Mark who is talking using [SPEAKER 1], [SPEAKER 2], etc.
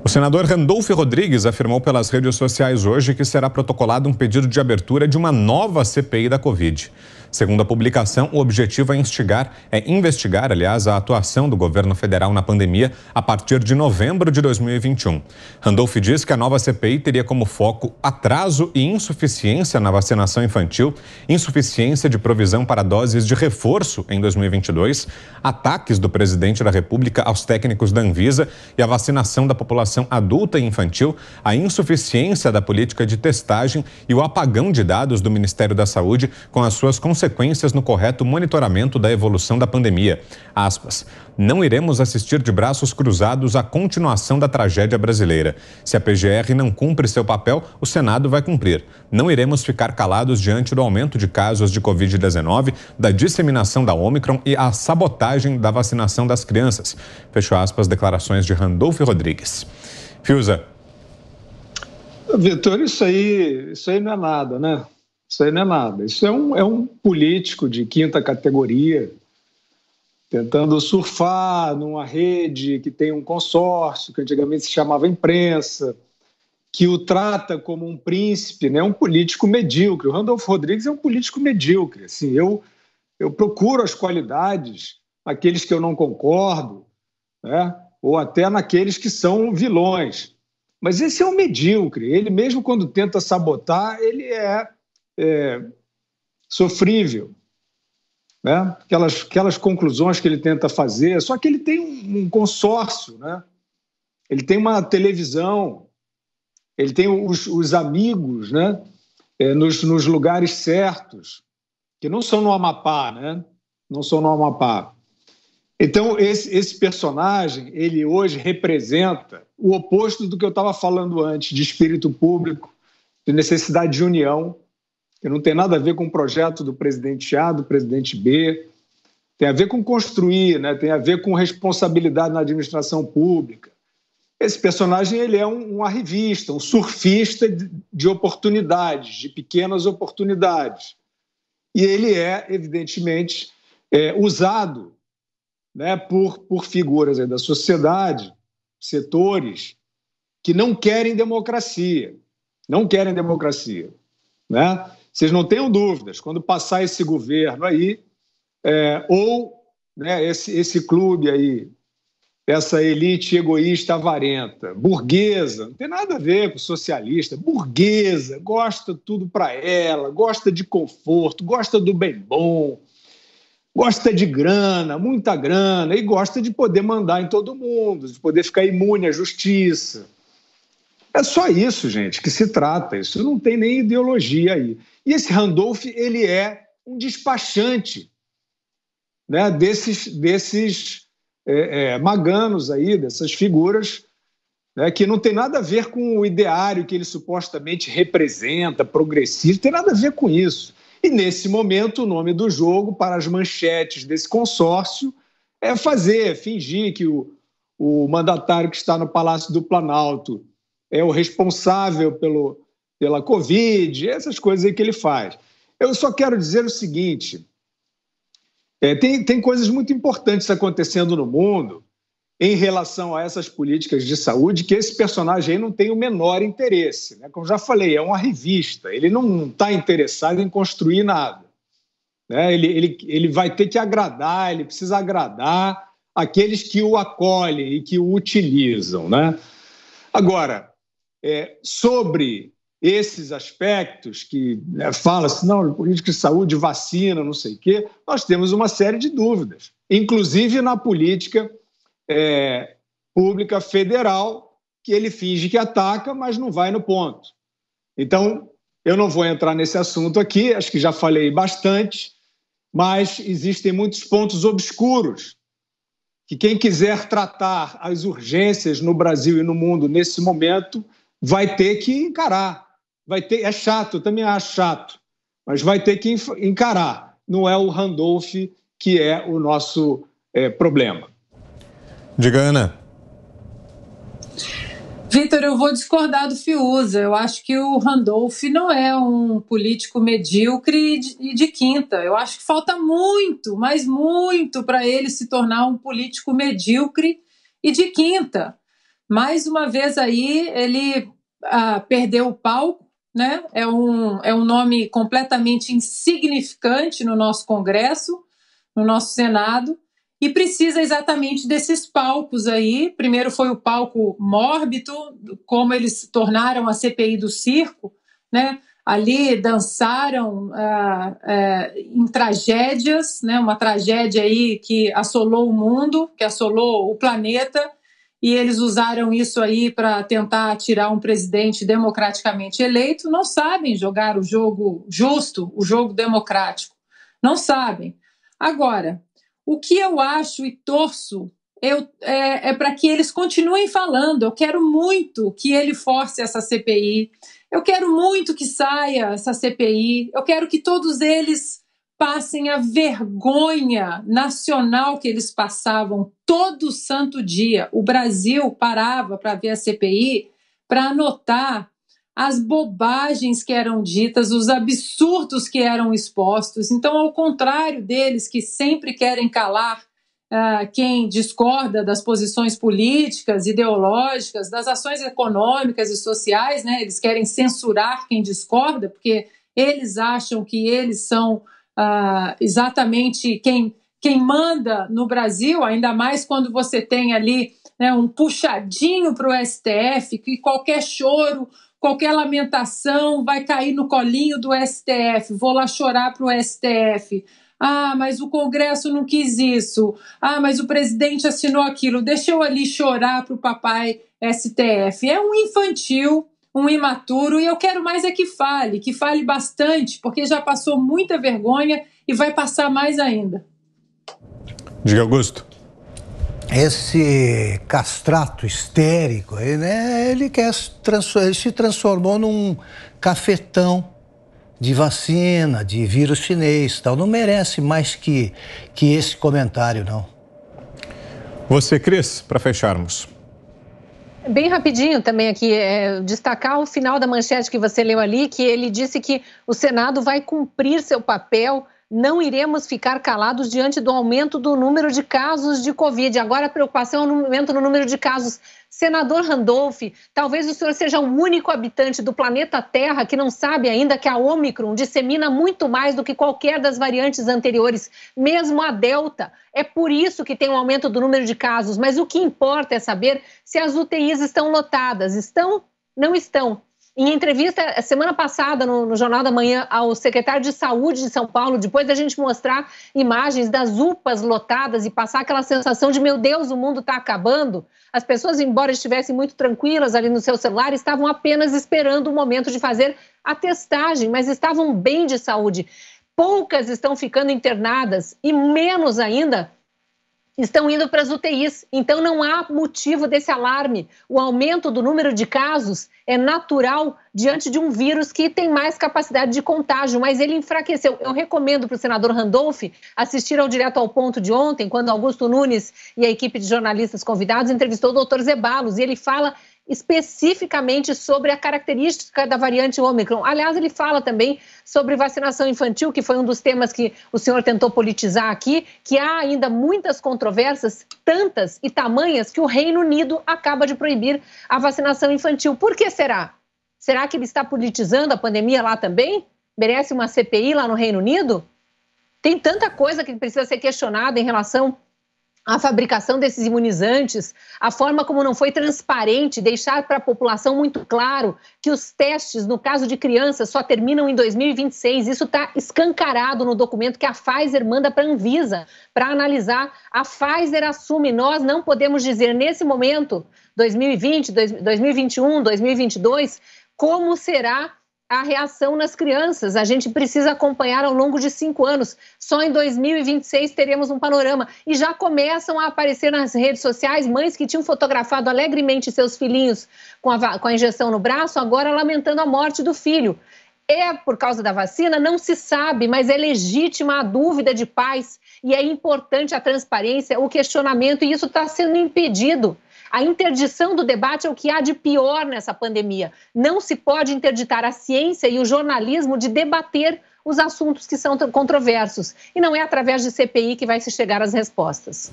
[SPEAKER 1] O senador Randolfo Rodrigues afirmou pelas redes sociais hoje que será protocolado um pedido de abertura de uma nova CPI da Covid. Segundo a publicação, o objetivo é investigar, a atuação do governo federal na pandemia a partir de novembro de 2021. Randolph diz que a nova CPI teria como foco atraso e insuficiência na vacinação infantil, insuficiência de provisão para doses de reforço em 2022, ataques do presidente da República aos técnicos da Anvisa e a vacinação da população adulta e infantil, a insuficiência da política de testagem e o apagão de dados do Ministério da Saúde com as suas consequências no correto monitoramento da evolução da pandemia. Aspas, não iremos assistir de braços cruzados à continuação da tragédia brasileira. Se a PGR não cumpre seu papel, o Senado vai cumprir. Não iremos ficar calados diante do aumento de casos de Covid-19, da disseminação da Ômicron e a sabotagem da vacinação das crianças. Fecho aspas, declarações de Randolfo Rodrigues. Fiuza.
[SPEAKER 2] Vitor, isso aí não é nada, né? Isso aí não é nada. Isso é um político de quinta categoria tentando surfar numa rede que tem um consórcio, que antigamente se chamava imprensa, que o trata como um príncipe, né? Um político medíocre. O Randolfo Rodrigues é um político medíocre. Assim, eu procuro as qualidades, aqueles que eu não concordo, né? Ou até naqueles que são vilões. Mas esse é um medíocre. Ele mesmo quando tenta sabotar, ele é sofrível, né? Aquelas conclusões que ele tenta fazer, só que ele tem um consórcio, né? Ele tem uma televisão, ele tem os amigos, né? Nos lugares certos, que não são no Amapá, né? Não são no Amapá. Então, esse personagem, ele hoje representa o oposto do que eu estava falando antes, de espírito público, de necessidade de união, que não tem nada a ver com o projeto do presidente A, do presidente B, tem a ver com construir, né? Tem a ver com responsabilidade na administração pública. Esse personagem ele é um arrivista, um surfista de oportunidades, de pequenas oportunidades. E ele é, evidentemente, usado, né, por figuras aí da sociedade, setores que não querem democracia, né? Vocês não tenham dúvidas, quando passar esse governo aí, né, esse clube aí, essa elite egoísta avarenta, burguesa, não tem nada a ver com socialista, burguesa, gosta tudo para ela, gosta de conforto, gosta do bem bom, gosta de grana, muita grana, e gosta de poder mandar em todo mundo, de poder ficar imune à justiça. É só isso, gente, que se trata. Isso não tem nem ideologia aí. E esse Randolph, ele é um despachante, né, desses maganos aí, dessas figuras, né, que não tem nada a ver com o ideário que ele supostamente representa, progressista, não tem nada a ver com isso. E, nesse momento, o nome do jogo para as manchetes desse consórcio é fingir que o mandatário que está no Palácio do Planalto é o responsável pela Covid, essas coisas aí que ele faz. Eu só quero dizer o seguinte, tem coisas muito importantes acontecendo no mundo em relação a essas políticas de saúde que esse personagem aí não tem o menor interesse, né? Como já falei, é uma revista, ele não está interessado em construir nada, né? Ele vai ter que agradar, ele precisa agradar aqueles que o acolhem e que o utilizam, né? Agora, sobre esses aspectos que fala-se, não, política de saúde, vacina, não sei o quê, nós temos uma série de dúvidas, inclusive na política pública federal, que ele finge que ataca, mas não vai no ponto. Então, eu não vou entrar nesse assunto aqui, acho que já falei bastante, mas existem muitos pontos obscuros que quem quiser tratar as urgências no Brasil e no mundo nesse momento vai ter que encarar. É chato, eu também acho chato, mas vai ter que encarar. Não é o Randolph que é o nosso problema.
[SPEAKER 1] Diga, Ana.
[SPEAKER 3] Vitor, eu vou discordar do Fiuza. Eu acho que o Randolph não é um político medíocre e de quinta. Eu acho que falta muito, mas muito, para ele se tornar um político medíocre e de quinta. mais uma vez aí ele perdeu o palco, né? É um nome completamente insignificante no nosso Congresso, no nosso Senado, e precisa exatamente desses palcos aí. Primeiro foi o palco mórbido, como eles tornaram a CPI do circo, né? Ali dançaram em tragédias, né? Uma tragédia aí que assolou o mundo, que assolou o planeta, e eles usaram isso aí para tentar tirar um presidente democraticamente eleito. Não sabem jogar o jogo justo, o jogo democrático. Não sabem. Agora, o que eu acho e torço é para que eles continuem falando. Eu quero muito que ele force essa CPI. Eu quero muito que saia essa CPI. Eu quero que todos eles passem a vergonha nacional que eles passavam todo santo dia. O Brasil parava para ver a CPI, para anotar as bobagens que eram ditas, os absurdos que eram expostos. Então, ao contrário deles, que sempre querem calar quem discorda das posições políticas, ideológicas, das ações econômicas e sociais, né? Eles querem censurar quem discorda, porque eles acham que eles são exatamente quem manda no Brasil, ainda mais quando você tem ali, né, um puxadinho para o STF, que qualquer choro, qualquer lamentação vai cair no colinho do STF, vou lá chorar para o STF. Mas o Congresso não quis isso. Mas o presidente assinou aquilo. Deixa eu ali chorar para o papai STF. É um infantil, um imaturo, e eu quero mais é que fale bastante, porque já passou muita vergonha e vai passar mais ainda.
[SPEAKER 1] Diga, Augusto.
[SPEAKER 4] Esse castrato histérico aí, né? Ele se transformou num cafetão de vacina, de vírus chinês, tal. Não merece mais que esse comentário, não.
[SPEAKER 1] Você, Cris, para fecharmos.
[SPEAKER 5] Bem rapidinho também aqui, destacar o final da manchete que você leu ali, que ele disse que o Senado vai cumprir seu papel. Não iremos ficar calados diante do aumento do número de casos de Covid. Agora a preocupação é o aumento no número de casos. Senador Randolph, talvez o senhor seja o único habitante do planeta Terra que não sabe ainda que a Ômicron dissemina muito mais do que qualquer das variantes anteriores, mesmo a Delta. É por isso que tem um aumento do número de casos. Mas o que importa é saber se as UTIs estão lotadas. Estão? Não estão. Em entrevista, semana passada, no Jornal da Manhã, ao secretário de Saúde de São Paulo, depois da gente mostrar imagens das UPAs lotadas e passar aquela sensação de, meu Deus, o mundo está acabando, as pessoas, embora estivessem muito tranquilas ali no seu celular, estavam apenas esperando o momento de fazer a testagem, mas estavam bem de saúde. Poucas estão ficando internadas e menos ainda estão indo para as UTIs, então não há motivo desse alarme. O aumento do número de casos é natural diante de um vírus que tem mais capacidade de contágio, mas ele enfraqueceu. Eu recomendo para o senador Randolph assistir ao Direto ao Ponto de ontem, quando Augusto Nunes e a equipe de jornalistas convidados entrevistou o Dr. Zeballos, e ele fala especificamente sobre a característica da variante Ômicron. Aliás, ele fala também sobre vacinação infantil, que foi um dos temas que o senhor tentou politizar aqui, que há ainda muitas controvérsias, tantas e tamanhas, que o Reino Unido acaba de proibir a vacinação infantil. Por que será? Será que ele está politizando a pandemia lá também? Merece uma CPI lá no Reino Unido? Tem tanta coisa que precisa ser questionada em relação a fabricação desses imunizantes, a forma como não foi transparente, deixar para a população muito claro que os testes, no caso de crianças, só terminam em 2026. Isso está escancarado no documento que a Pfizer manda para a Anvisa para analisar. A Pfizer assume, nós não podemos dizer nesse momento, 2020, 2021, 2022, como será a reação nas crianças. A gente precisa acompanhar ao longo de 5 anos. Só em 2026 teremos um panorama. E já começam a aparecer nas redes sociais mães que tinham fotografado alegremente seus filhinhos com a injeção no braço, agora lamentando a morte do filho. É por causa da vacina? Não se sabe, mas é legítima a dúvida de pais e é importante a transparência, o questionamento, e isso está sendo impedido. A interdição do debate é o que há de pior nessa pandemia. Não se pode interditar a ciência e o jornalismo de debater os assuntos que são controversos. E não é através de CPI que vai se chegar às respostas.